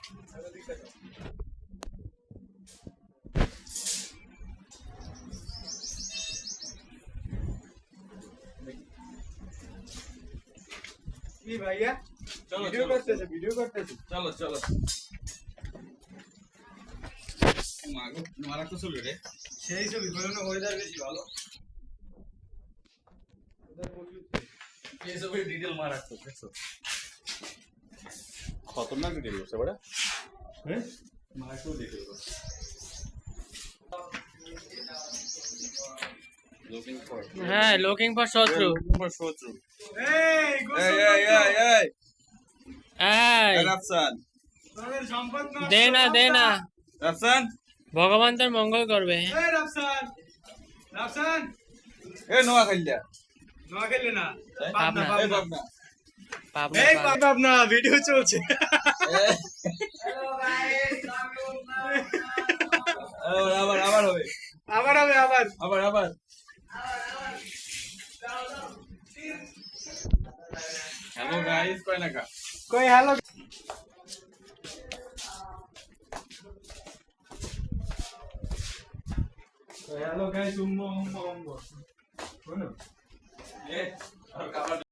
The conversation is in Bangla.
কি ভাইয়া চলো ভিডিও করতেছে চলো চলো মাগো মারা তো চলবে রে সেই ছবি বলুন ওয়েদার বেশি ভালো এই ছবি ডিটেইল মারা তো দেখছো খতরনাক ডিটেইল করছে বড়া হ্যাঁ মারা তো ডিটেইল করছে হ্যাঁ লুকিং ফর শত্রু এই এই রাফসান তোদের সম্পদ না দে না রাফসান ভগবান তোর মঙ্গল করবে এই রাফসান রাফসান এ নোয়া খাইলা নোয়া খেললে না পাবনা এই পাবনা পাবনা এই পাবনা ভিডিও চলছে হ্যালো গাইস আবার হবে আবার হ্যালো গাইস কয় না কা কই হ্যালো গাইস উম্মো শুনো এ আর